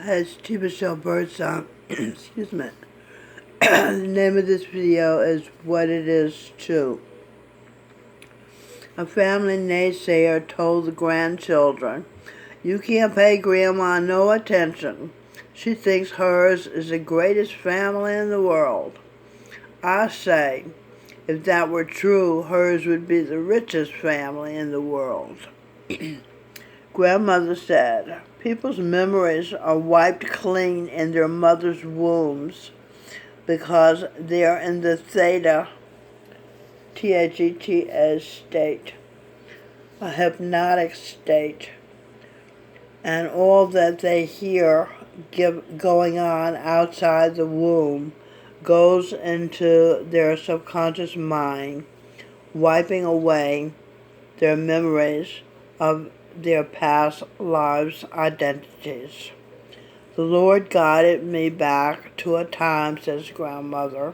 It's T. Michelle Birdsong. Excuse me. The name of this video is What It Is Too. A family naysayer told the grandchildren, "You can't pay Grandma no attention. She thinks hers is the greatest family in the world." I say, if that were true, hers would be the richest family in the world. Grandmother said, people's memories are wiped clean in their mother's wombs because they're in the theta, Theta state, a hypnotic state, and all that they hear going on outside the womb goes into their subconscious mind, wiping away their memories of their past lives' identities. The Lord guided me back to a time, says Grandmother,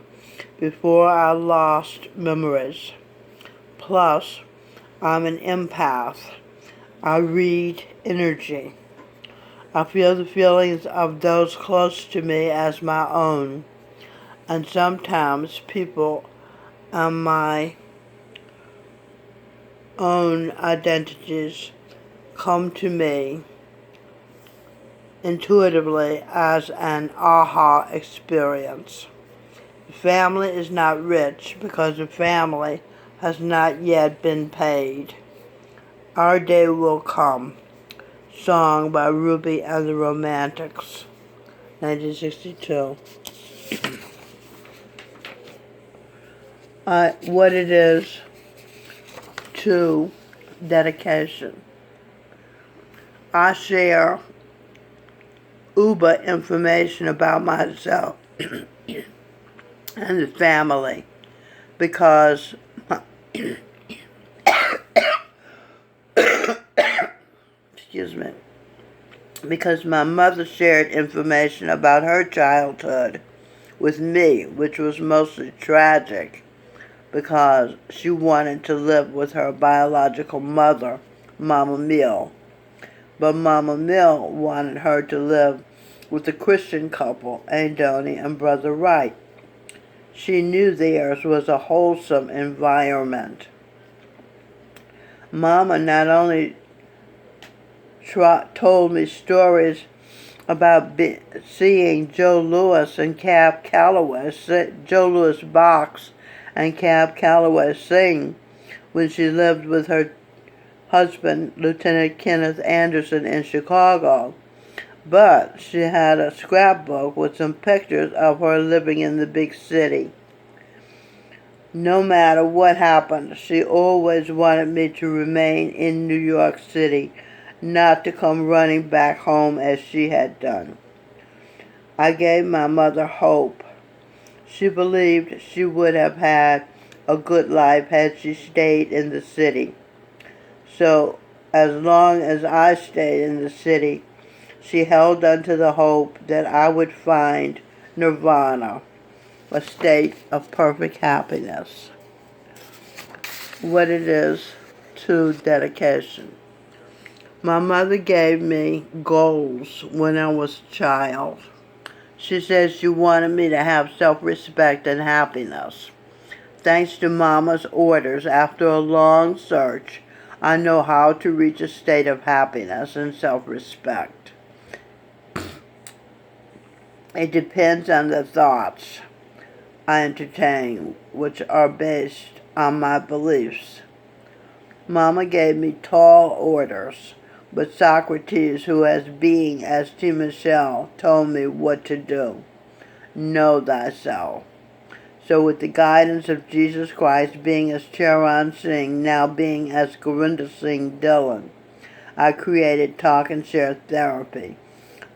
before I lost memories. Plus, I'm an empath. I read energy. I feel the feelings of those close to me as my own. And sometimes people and my own identities come to me intuitively as an aha experience. The family is not rich because the family has not yet been paid. Our day will come. Song by Ruby and the Romantics, 1962. What it is to dedication. I share information about myself and the family because excuse me, because my mother shared information about her childhood with me, which was mostly tragic because she wanted to live with her biological mother, Mama Mill. But Mama Mill wanted her to live with a Christian couple, Adoni and Brother Wright. She knew theirs was a wholesome environment. Mama not only told me stories about seeing Joe Louis and Cab Calloway, Joe Louis box and Cab Calloway sing when she lived with her husband, Lieutenant Kenneth Anderson, in Chicago. But she had a scrapbook with some pictures of her living in the big city. No matter what happened, she always wanted me to remain in New York City, not to come running back home as she had done. I gave my mother hope. She believed she would have had a good life had she stayed in the city. So, as long as I stayed in the city, she held on to the hope that I would find nirvana, a state of perfect happiness. What it is to dedication. My mother gave me goals when I was a child. She said she wanted me to have self-respect and happiness. Thanks to Mama's orders, after a long search, I know how to reach a state of happiness and self-respect. It depends on the thoughts I entertain, which are based on my beliefs. Mama gave me tall orders, but Socrates, who as being as T. Michelle, told me what to do. Know thyself. So with the guidance of Jesus Christ, being as Charan Singh, now being as Gurinder Singh Dillon, I created Talk and Share Therapy,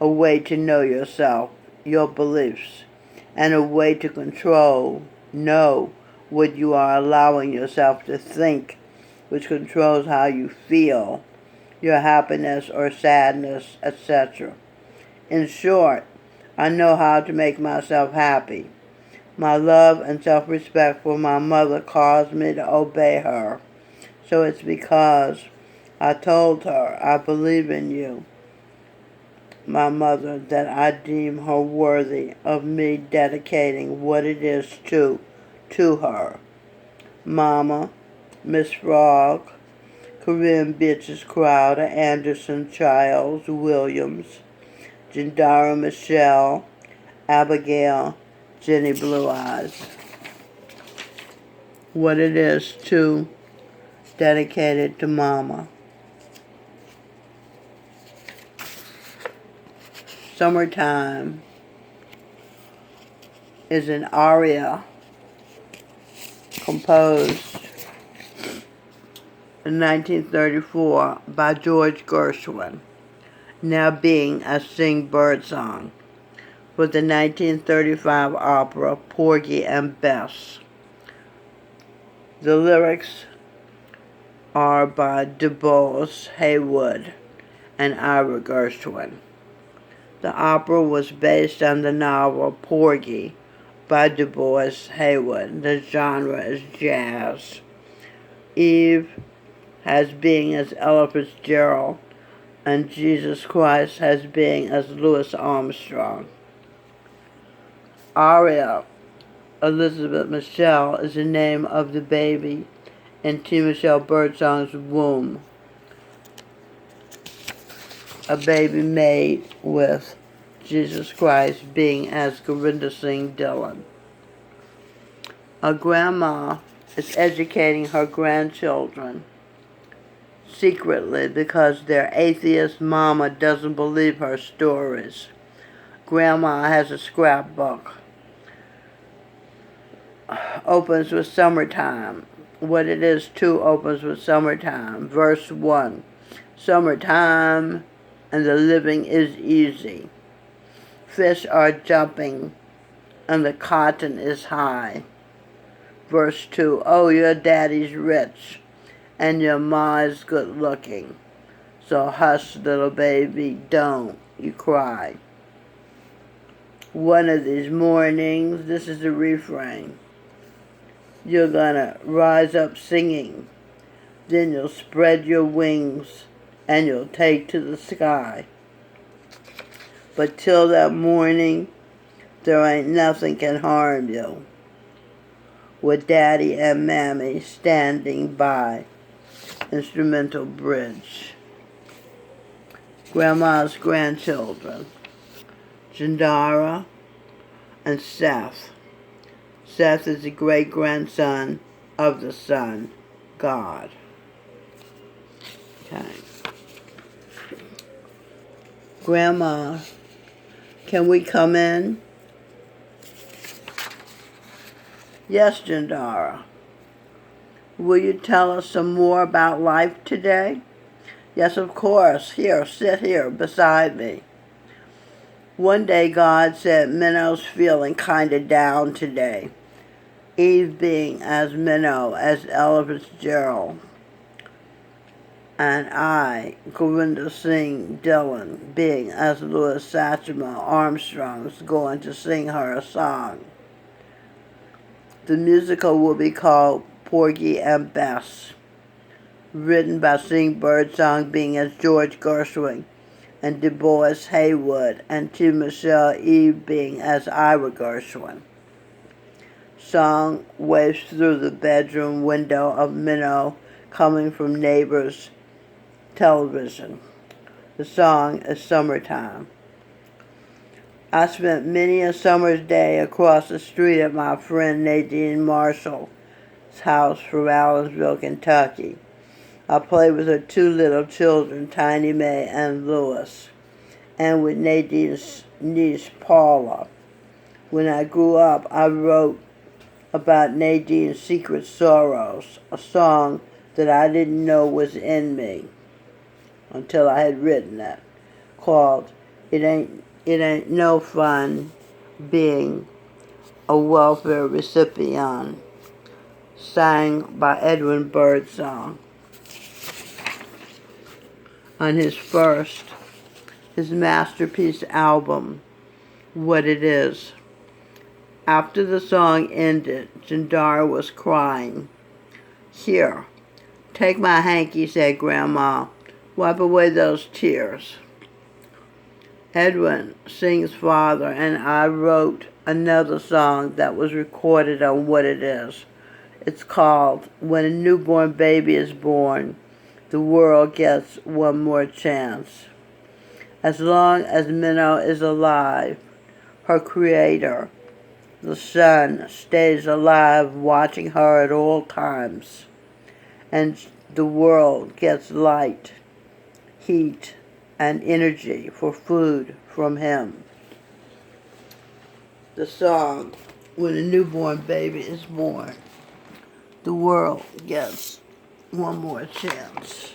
a way to know yourself, your beliefs, and a way to know what you are allowing yourself to think, which controls how you feel, your happiness or sadness, etc. In short, I know how to make myself happy. My love and self-respect for my mother caused me to obey her. So it's because I told her, I believe in you. my mother, that I deem her worthy of me dedicating what it is to her. Mama, Miss Frog, Corinne Bitches Crowder, Anderson, Childs, Williams, Jindara Michelle, Abigail, Jenny Blue Eyes. What it is to dedicated to Mama. Summertime is an aria composed in 1934 by George Gershwin, now being a sing birdsong, for the 1935 opera Porgy and Bess. The lyrics are by DuBois Haywood and Ira Gershwin. The opera was based on the novel Porgy by DuBois Haywood. The genre is jazz. Eve has being as Ella Fitzgerald, and Jesus Christ has being as Louis Armstrong. Aria Elizabeth Michelle is the name of the baby in T. Michelle Birdsong's womb. A baby made with Jesus Christ being as Gurinder Singh Dillon. A grandma is educating her grandchildren secretly because their atheist mama doesn't believe her stories. Grandma has a scrapbook. Opens with summertime. What it is to opens with summertime. Verse 1. Summertime and the living is easy. Fish are jumping and the cotton is high. Verse 2. Oh, your daddy's rich and your ma's good looking. So hush, little baby, don't you cry. One of these mornings, this is the refrain. You're gonna rise up singing. Then you'll spread your wings and you'll take to the sky. But till that morning, there ain't nothing can harm you. With Daddy and Mammy standing by. Instrumental bridge. Grandma's grandchildren. Jindara and Seth. Seth is the great-grandson of the Son, God. Okay. Grandma, can we come in? Yes, Jindara. Will you tell us some more about life today? Yes, of course. Here, sit here beside me. One day God said, Minnow's feeling kind of down today. Eve being as Minnow as Ella Fitzgerald. And I, Gurinder Singh Dillon, being as Louis Satchmo Armstrong's going to sing her a song. The musical will be called Porgy and Bess, written by Sing Birdsong being as George Gershwin and DuBois Haywood, and T. Michelle Eve being as Ira Gershwin. Song waves through the bedroom window of Minnow coming from neighbors' television. The song is Summertime. I spent many a summer's day across the street at my friend Nadine Marshall's house from Allenville, Kentucky. I played with her two little children, Tiny Mae and Louis, and with Nadine's niece, Paula. When I grew up, I wrote about Nadine's secret sorrows, a song that I didn't know was in me until I had written it, called It Ain't No Fun Being a Welfare Recipient, sang by Edwin Birdsong on his masterpiece album, What It Is. After the song ended, Jindara was crying. Here, take my hanky, said Grandma. Wipe away those tears. Edwin sings Father, and I wrote another song that was recorded on What It Is. It's called When a Newborn Baby is Born, the World Gets One More Chance. As long as Minnow is alive, her creator, the sun, stays alive, watching her at all times. And the world gets light, heat, and energy for food from him. The song, When a Newborn Baby is Born, the world gets one more chance.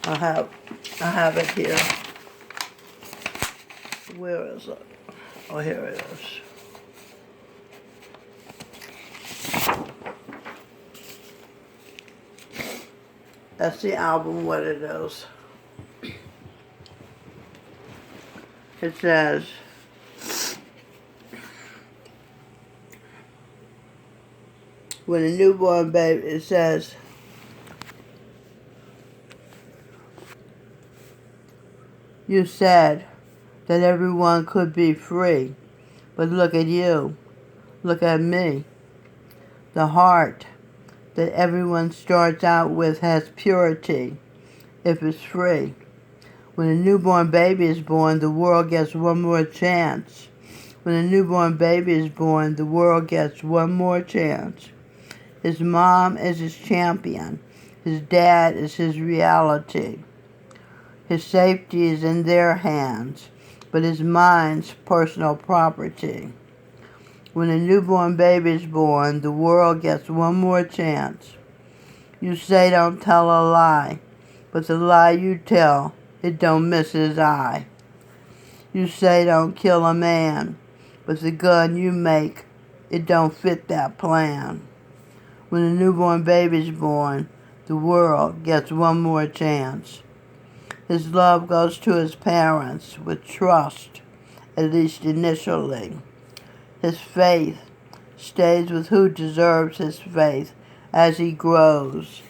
I have it here. Where is it? Oh, here it is. That's the album, What It Is. It says, when a newborn baby, it says, you said that everyone could be free, but look at you, look at me. The heart that everyone starts out with has purity if it's free. When a newborn baby is born, the world gets one more chance. When a newborn baby is born, the world gets one more chance. His mom is his champion. His dad is his reality. His safety is in their hands, but his mind's personal property. When a newborn baby is born, the world gets one more chance. You say don't tell a lie, but the lie you tell, it don't miss his eye. You say don't kill a man, but the gun you make, it don't fit that plan. When a newborn baby's born, the world gets one more chance. His love goes to his parents with trust, at least initially. His faith stays with who deserves his faith as he grows,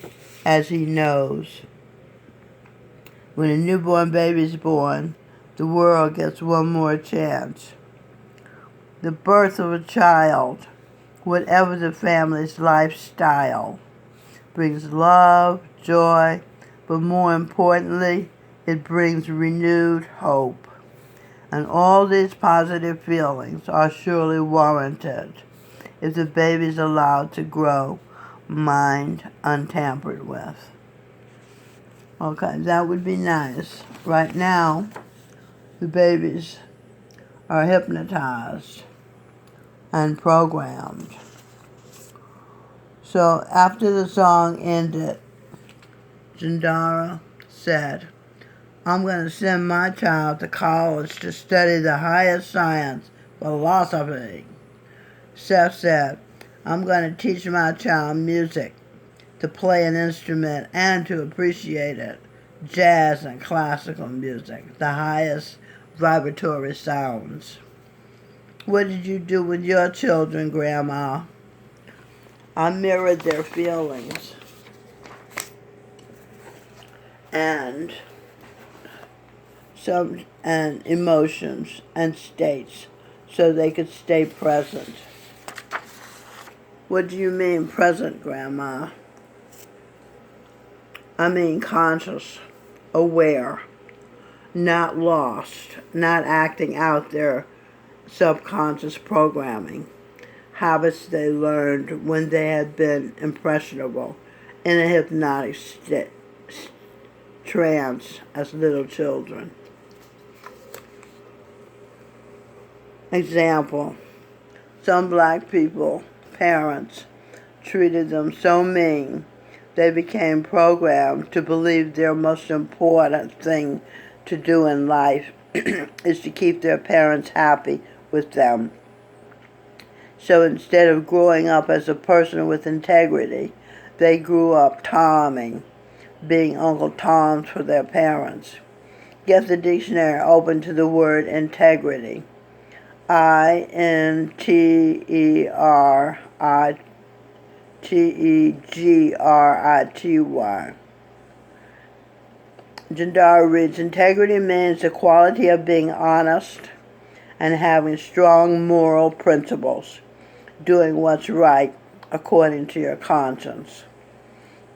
as he knows. When a newborn baby's born, the world gets one more chance. The birth of a child, whatever the family's lifestyle, brings love, joy, but more importantly, it brings renewed hope. And all these positive feelings are surely warranted if the baby's allowed to grow, mind untampered with. Okay, that would be nice. Right now, the babies are hypnotized and programmed. So after the song ended, Zindara said, I'm going to send my child to college to study the highest science, philosophy. Seth said, I'm going to teach my child music, to play an instrument and to appreciate it, jazz and classical music, the highest vibratory sounds. What did you do with your children, Grandma? I mirrored their feelings and emotions and states so they could stay present. What do you mean present, Grandma? I mean conscious, aware, not lost, not acting out their subconscious programming, habits they learned when they had been impressionable in a hypnotic trance as little children. Example, some black people, parents, treated them so mean they became programmed to believe their most important thing to do in life is to keep their parents happy with them. So instead of growing up as a person with integrity, they grew up Tomming, being Uncle Toms for their parents. Get the dictionary open to the word integrity. Integrity. Jandara reads, integrity means the quality of being honest and having strong moral principles, doing what's right according to your conscience.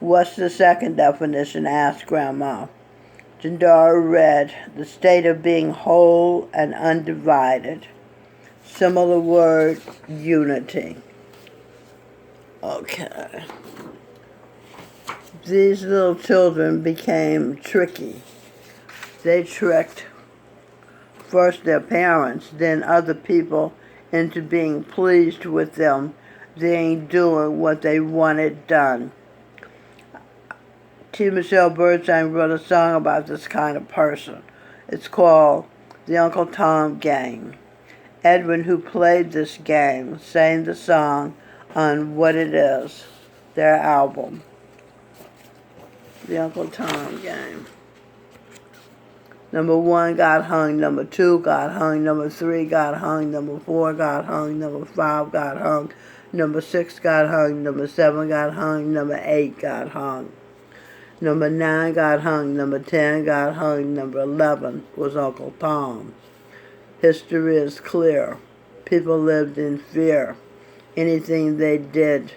What's the second definition? Asked Grandma. Jandara read, the state of being whole and undivided. Similar word, unity. Okay. These little children became tricky. They tricked first their parents, then other people into being pleased with them. They ain't doing what they wanted done. T. Michelle Bernstein wrote a song about this kind of person. It's called The Uncle Tom Gang. Edwin, who played this gang, sang the song on What It Is, their album. The Uncle Tom Gang. Number 1 got hung, number 2 got hung, number 3 got hung, number 4 got hung, number 5 got hung, number 6 got hung, number 7 got hung, number 8 got hung. Number 9 got hung, number 10 got hung, number 11 was Uncle Tom. History is clear. People lived in fear. Anything they did,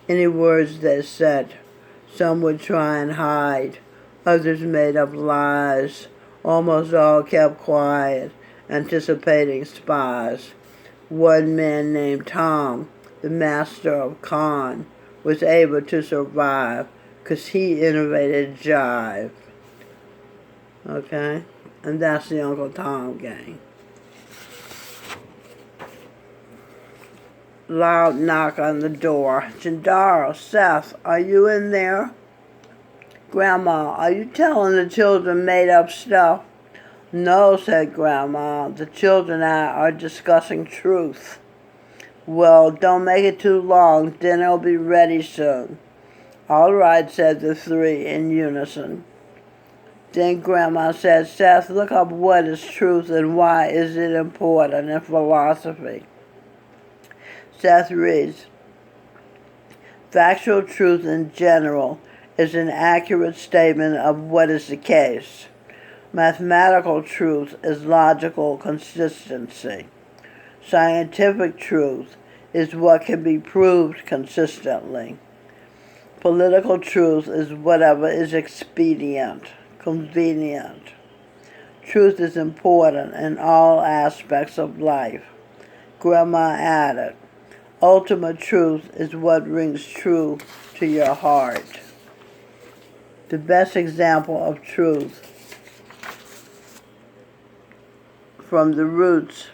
any words they said, some would try and hide. Others made up lies. Almost all kept quiet, anticipating spies. One man named Tom, the master of con, was able to survive because he innovated jive. Okay? And that's the Uncle Tom Gang. Loud knock on the door. Jandara, Seth, are you in there? Grandma, are you telling the children made up stuff? No, said Grandma. The children and I are discussing truth. Well, don't make it too long. Dinner'll be ready soon. All right, said the three in unison. Then Grandma said, Seth, look up what is truth and why is it important in philosophy. Seth reads, factual truth in general is an accurate statement of what is the case. Mathematical truth is logical consistency. Scientific truth is what can be proved consistently. Political truth is whatever is expedient, convenient. Truth is important in all aspects of life. Grandma added, ultimate truth is what rings true to your heart. The best example of truth from the roots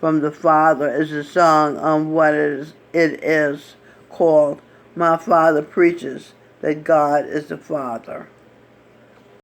from the Father is a song on what it is called My Father Preaches That God is the Father.